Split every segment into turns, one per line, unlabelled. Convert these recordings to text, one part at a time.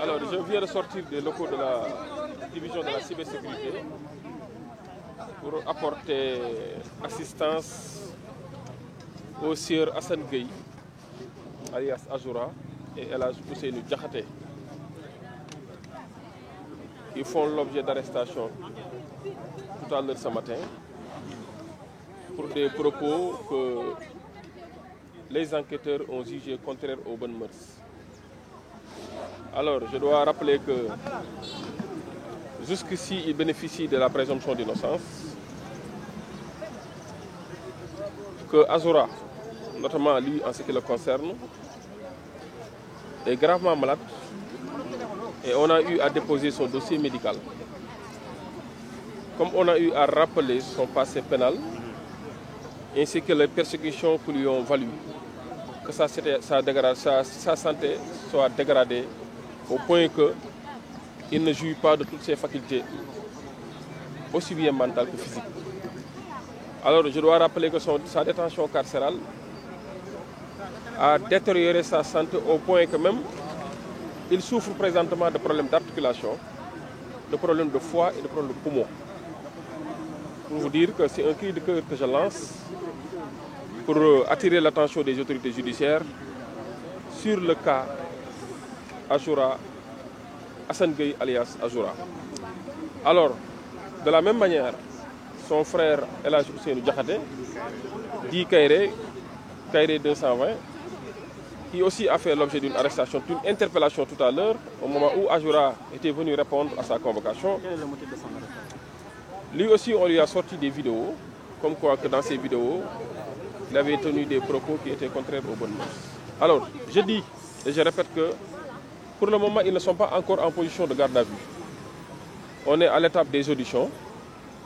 Alors, je viens de sortir des locaux de la division de la cybersécurité pour apporter assistance au sieur Assane Gueye, alias Azoura, et El Hadj Ousseynou Diakhaté. Ils font l'objet d'arrestation tout à l'heure ce matin pour des propos que les enquêteurs ont jugés contraires aux bonnes mœurs. Alors, je dois rappeler que jusqu'ici, ils bénéficient de la présomption d'innocence, que Azoura, notamment lui en ce qui le concerne, est gravement malade et on a eu à déposer son dossier médical. Comme on a eu à rappeler son passé pénal, ainsi que les persécutions qui lui ont valu que sa santé soit dégradée au point qu'il ne jouit pas de toutes ses facultés, aussi bien mentales que physiques. Alors je dois rappeler que sa détention carcérale a détérioré sa santé au point que même il souffre présentement de problèmes d'articulation, de problèmes de foie et de problèmes de poumon. Pour vous dire que c'est un cri de cœur que je lance pour attirer l'attention des autorités judiciaires sur le cas Azoura, Assane Gueye alias Azoura. Alors, de la même manière, son frère El Hadj Ousseynou Diakhaté, dit Kairé 220, qui aussi a fait l'objet d'une arrestation, d'une interpellation tout à l'heure, au moment où Azoura était venu répondre à sa convocation.
Quel est le motif de son arrestation?
Lui aussi, on lui a sorti des vidéos, comme quoi que dans ces vidéos, il avait tenu des propos qui étaient contraires aux bonnes mœurs. Alors, je dis et je répète que pour le moment, ils ne sont pas encore en position de garde à vue. On est à l'étape des auditions.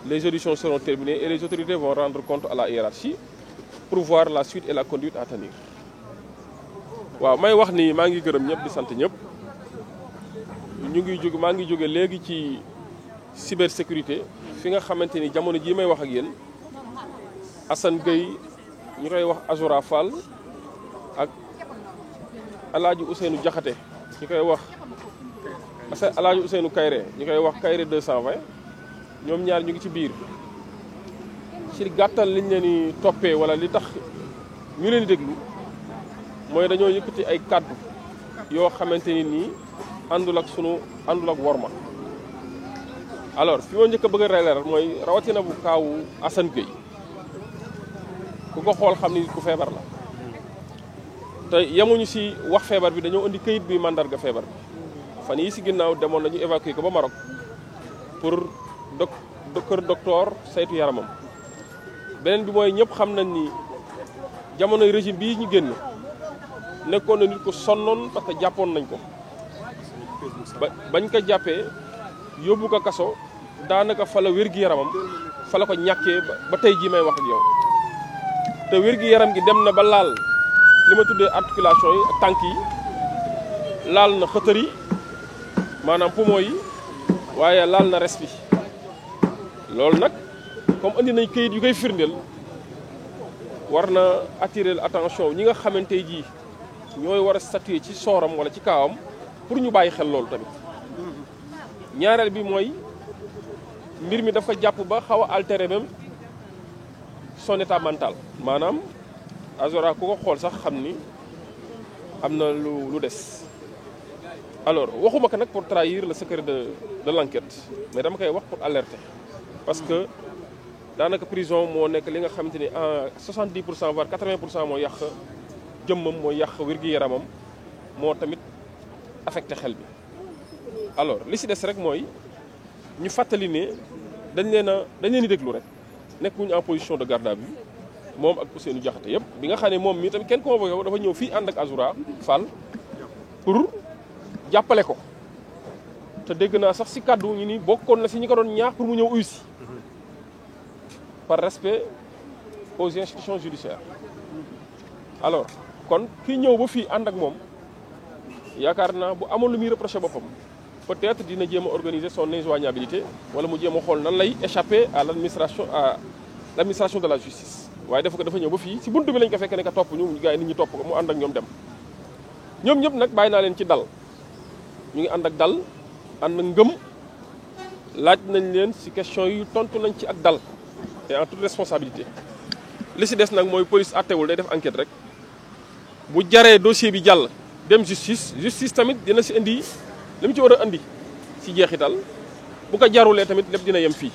Les auditions seront terminées et les autorités vont rendre compte à la hiérarchie pour voir la suite et la conduite à tenir. waaw may wax ni maa ngi gërëm ñëpp di sant ñëpp maa ngi jóge léegi ci cybersécurité fi nga xamante ni jamono jii may wax ak yéen Assane Gueye ñu koy wax Azoura Fall ak El Hadj Ousseynou Diakhaté ñu koy wax El Hadj Ousseynou Kairé ñu koy wax Kairé 220 ñoom ñaar ñu ngi ci biir ci gàttal liñ leen di toppee wala li tax ñu leen di déglu mooy dañoo yëkkati ay kàddu yoo xamante ni nii àndul ak worma. alors fi ma njëkk a bëgg a leeral mooy rawatina bu kaawu Assane Gueye ku ko xool xam ni ku feebar la te yemuñu si wax feebar bi dañoo indi këyit bi mandarga feebar bi fan yii si ginnaaw demoon nañu évacuer ko ba Maroc pour kër docteur saytu yaramam. beneen bi mooy ñëpp xam nañ ni jamonoy régime bii ñu génn nekkoon na nit ko sonnoon parce que jàppoon nañ ko bañ ko jàppee yóbbu ko kaso daanaka fa la wér-gi-yaramam fa la ko ñàkkee ba tey jii may wax ak yow te wér-gi-yaram gi dem na ba laal li ma tuddee articulation yi ak tànk yi laal na xëtër yi maanaam poumon yi waaye laal na res bi loolu nag comme andi nañ këyit yu koy firndeel war na attirer l'attention ñi nga xamante ji ñooy war a statuer ci sooram wala ci kaawam pour ñu bàyyi xel loolu tamit. ñaareel bi mooy mbir mi dafa jàpp ba xaw a altérer même son état mental maanaam Azoura ku ko xool sax xam ni am na lu des. alors waxuma ko nag pour trahir le secret de l'enquête mais dama koy wax pour alerter parce que daanaka prison moo nekk li nga xamante ni en 70% voire 80% moo yàq jëmmam moo yàq wér-gi-yaramam moo tamit affecté xel bi. alors li si des rek mooy ñu fàttali ne dañ leen di déglu rek nekkuñu en position de garde à vue moom ak Ousseynou Diakhaté yëpp bi nga xam ne moom mii tamit kenn convoqué ko dafa ñëw fii ànd ak Azoura Fall pour jàppale ko te dégg naa sax si kàddu ñu ni bokkoon na si ñi ko doon ñaax pour mu ñëw uyu si par respect aux institutions judiciaires. alors kon kii ñëw ba fii ànd ak moom yaakaar naa bu amoon lu muy reproché boppam peut-être dina jéem a organiser son injoignabilité wala mu jéem a xool nan lay échapper à l'administration de la justice waaye dafa ñëw ba fii si buntu bi lañ ko fekk ne ka topp ñu gars yi nit ñi topp ko mu ànd ak ñoom dem ñoom ñëpp nag bàyyi naa leen ci dal ñu ngi ànd ak dal ànd ngëm laaj nañ leen si question yi tontu nañ ci ak dal et en toute responsabilité li si des nag mooy police attewul day def enquête rek bu jaree dossier bi jàll dem justice tamit dina si indi li mu ci war a indi si jeexital bu ko jarulee tamit lépp dina yem fii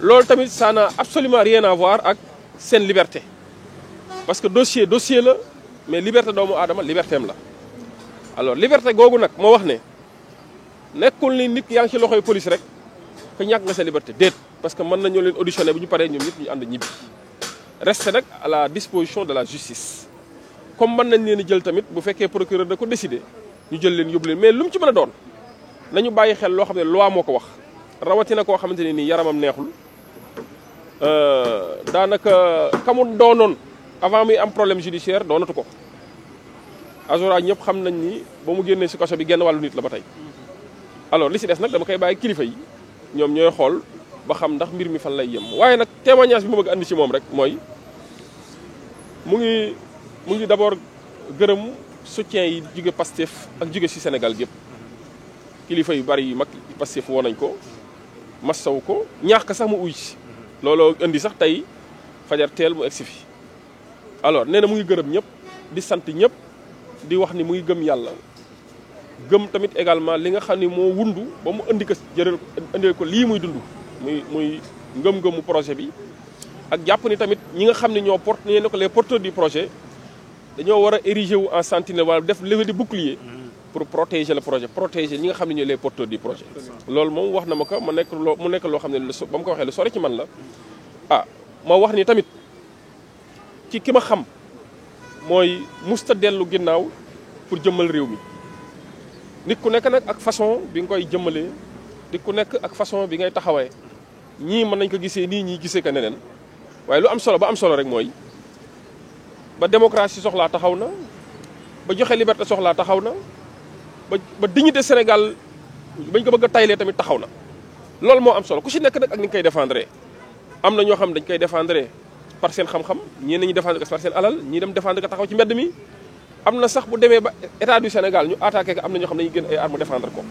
loolu tamit ça n'a absolument rien à voir ak seen liberté parce que dossier la mais liberté doomu aadama liberté am la alors liberté googu nag moo wax ne nekkul ni nit yaa ngi ci loxoy police rek que ñàkk nga sa liberté déet parce que mën nañoo leen auditionné bu ñu paree ñoom ñëpp ñu ànd ñibbi reste nag à la disposition de la justice comme mën nañ leen di jël tamit bu fekkee procureur da ko décidé ñu jël leen yóbbu leen mais lu mu ci mën a doon nañu bàyyi xel loo xam ne loi moo ko wax rawatina koo xamante ne nii yaramam neexul daanaka kamu doonoon avant muy am problème judiciaire doonatu ko Azora ñëpp xam nañ ni ba mu génnee si kaso bi genn wàllu nit la ba tey alors li si des nag dama koy bàyyi kilifa yi ñoom ñooy xool ba xam ndax mbir mi fan lay yem waaye nag témoignage bi ma bëgg andi ci moom rek mooy mu ngi d'abord gërëm soutien yi jóge Pastef ak jóge ci Sénégal gépp kilifa yu bari yu mag Pastef woo nañ ko massaw ko ñaax ka sax mu uy ci looloo indi sax tey fajar teel mu egsi fi alors nee na mu ngi gërëm ñëpp di sant ñëpp di wax ni mu ngi gëm yàlla gëm tamit également li nga xam ni moo wundu ba mu indi ko indil ko lii muy dund muy ngëm-ngëmu projet bi ak jàpp ni tamit ñi nga xam ne ñoo ne ko les porteurs du projet dañoo war a ériger wu en sentinelle wala def levée de bouclier pour protéger le projet protéger ñi nga xam ne ñooy les porteurs du projet. loolu moom wax na ma ko mu nekk loo xam ne ba mu ko waxee lu sore ci man la ma wax ni tamit ci ki ma xam mooy musta dellu ginnaaw pour jëmmal réew mi. nit ku nekk nag ak façon bi nga koy jëmmalee nit ku nekk ak façon bi ngay taxawee ñii mën nañ ko gisee nii ñii gisee ko neneen waaye lu am solo ba am solo rek mooy ba démocratie soxlaa taxaw na ba joxe liberté soxlaa taxaw na ba dignité Sénégal bañ ko bëgg a taylee tamit taxaw na loolu moo am solo ku si nekk nag ak ni nga koy défendre am na ñoo xam dañ koy défendre par seen xam-xam ñii nañu défendre ko par seen alal ñii dem défendre ko taxaw ci mbedd mi am na sax bu demee ba état du Sénégal ñu attaqué ko am na ñoo xam ne dañuy gën ay armes défendre ko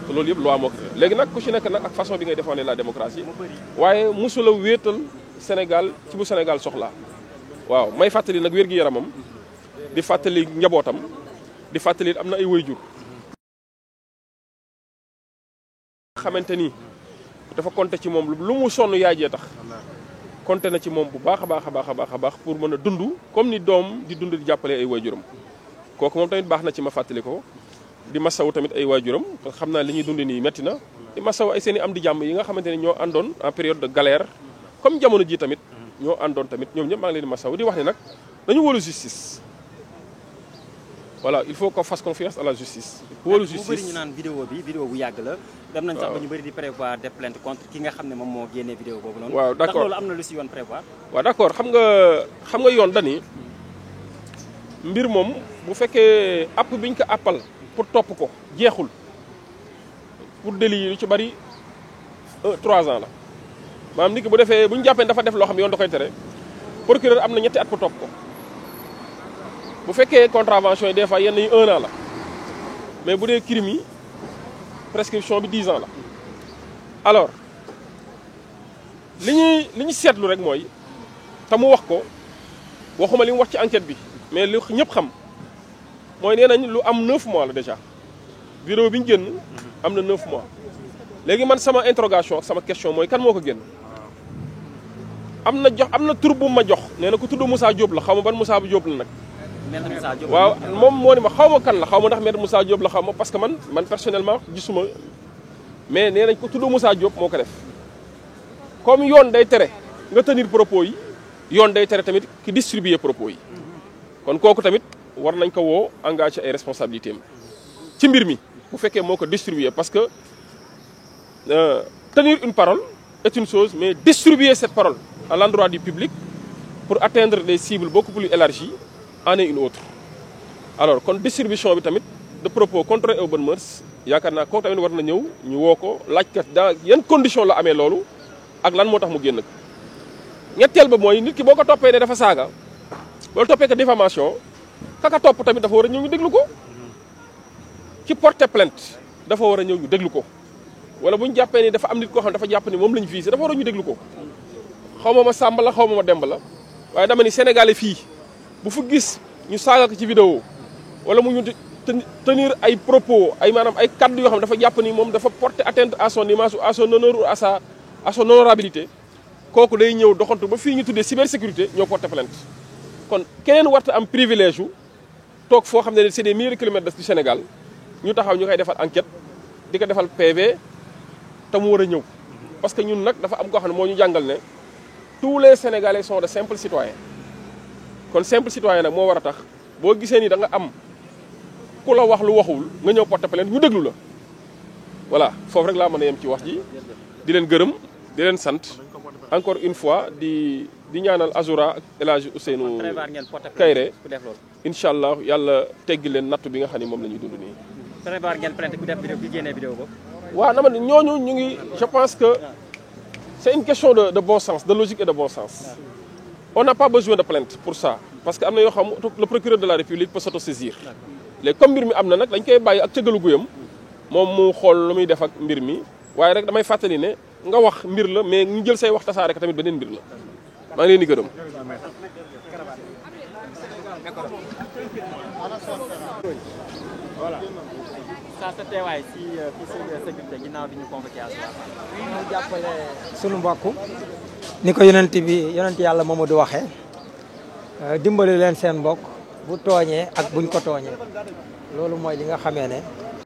te loolu yëpp loi moo ko léegi nag ku ci nekk nag ak façon bi ngay défendre la démocratie waaye mosula wéetal Sénégal ci bu Sénégal soxlaa waaw may fàttali nag wér-gi-yaramam di fàttali njabootam di fàttali am na ay waajur xamante ni dafa compter ci moom lu mu sonn yaay jee tax compter na ci moom bu baax a baax pour mën a dund comme ni doom di dund di jàppale ay waajuram kooku moom tamit baax na ci ma fàttali ko di masaw tamit ay waajuram parce que xam naa li ñuy dund nii metti na di masaw ay seen i am di jàmm yi nga xamante ne ñoo àndoon en période de galère comme jamono ji tamit ñoo àndoon tamit ñoom ñëpp maa ngi leen di masaw di wax ne nag dañu wóolu justice voilà il faut qu'on fasse confiance à la justice. wóolu justice
bu bëri ñu naan vidéo bu yàgg la. dem nañ sax ba ñu bëri di prévoir des plaintes contre ki nga xam ne moom moo génnee vidéo boobu noonu.
waaw d'accord
ndax loolu am na lu si yoon prévoir.
waaw d'accord xam nga yoon dani mbir moom bu fekkee app biñ ko appal pour topp ko jeexul pour délit yi lu ci bari 3 ans la maanaam nit ki bu defee bu ñu jàppee dafa def loo xam ne yoon da koy tere procureur am na 2 at pour topp ko bu fekkee contravention yi des fois yenn yi 1 an la mais bu dee crime yi prescription bi 10 ans la alors li ñu seetlu rek mooy te mu wax ko waxuma li mu wax ci enquête bi mais li ñëpp xam mooy nee nañ lu am 9 mois la déjà vidéo bi ñu génn am na 9 mois léegi man sama interrogation sama question mooy kan moo ko génn am na tur bu ma jox nee na ku tudd Moussa Diop la xaw ma ban Moussa bu Diop la nag.
Maître Moussa Diop
waaw moom moo ni ma xaw ma kan la xaw ma ndax Maître Moussa Diop la xaw ma parce que man personnellement gisuma mais nee nañ ko tudd Moussa Diop moo ko def comme yoon day tere nga tenir propos yi yoon day tere tamit ki distribuer propos yi kon kooku tamit war nañ ko woo engagé ay responsabilités am ci mbir mi bu fekkee moo ko distribuer parce que tenir une parole est une chose mais distribuer cette parole à l'endroit du public pour atteindre des cibles beaucoup plus élargies en est une autre alors kon distribution bi tamit de propos contraires aux bonnes mœurs yaakaar naa kooku tamit war na ñëw ñu woo ko laaj kat dans yan conditions la amee loolu ak lan moo tax mu génn ñetteel ba mooy nit ki boo ko toppee ne dafa saaga wala toppee ko diffamation kaka topp tamit dafa war a ñëw ñu déglu ko ci porter plainte dafa war a ñëw ñu déglu ko wala bu ñu jàppee ni dafa am nit koo xam dafa jàpp ni moom la ñu visé dafa war a ñu déglu ko xaw ma Samba la xaw ma Demba la waaye dama ni Sénégalais fii bu fu gis ñu saaga ko ci vidéo wala mu ñu tenir ay propos ay maanaam ay kaddu yoo xam dafa jàpp ni moom dafa porter atteinte à son image ou à son honneur ou à son honorabilité kooku day ñëw doxantu ba fii ñu tuddee cybersécurité ñoo porter plainte kon keneen warta am privilège yu toog foo xam ne c'est des milliers de kilomètres du Sénégal ñu taxaw ñu koy defal enquête di ko defal PV te mu war a ñëw parce que ñun nag dafa am koo xam ne moo ñu jàngal ne tous les Sénégalais sont de simples citoyens kon simple citoyen nag moo war a tax boo gisee ni da nga am ku la wax lu waxul nga ñëw porter plainte ñu déglu la voilà foofu rek laa mën a yem ci wax ji di leen gërëm di leen sant encore une fois di ñaanal Azoura ak El Hadj Ousseynou Kayre incha allah yàlla teggi leen natt bi nga xam ne moom la ñuy dund nii.
prévoir ngeen plainte ku def vidéo bi génnee vidéo boobu.
waaw na ma ne ñooñu ñu ngi je pense que c'est une question de bon sens de logique et de bon sens. On n'a pas besoin de plainte pour ça parce que am na yoo xam le procureur de la République peut s'autosaisir. léegi comme mbir mi am na nag dañ koy bàyyi ak cëggalu guyam moom mu xool lu muy def ak mbir mi waaye rek damay fàttali ne nga wax mbir la mais ñu jël say wax tasaare ko tamit beneen mbir la maa ngi leen di gërëm.
voilà. saa sa teewaay si sécurité ginnaaw bi ñu convoqué
mu jàppale sunu mbokk ni ko yonent yàlla Mamadou waxee dimbali leen seen mbokk bu tooñee ak buñ ko tooñee loolu mooy li nga xamee ne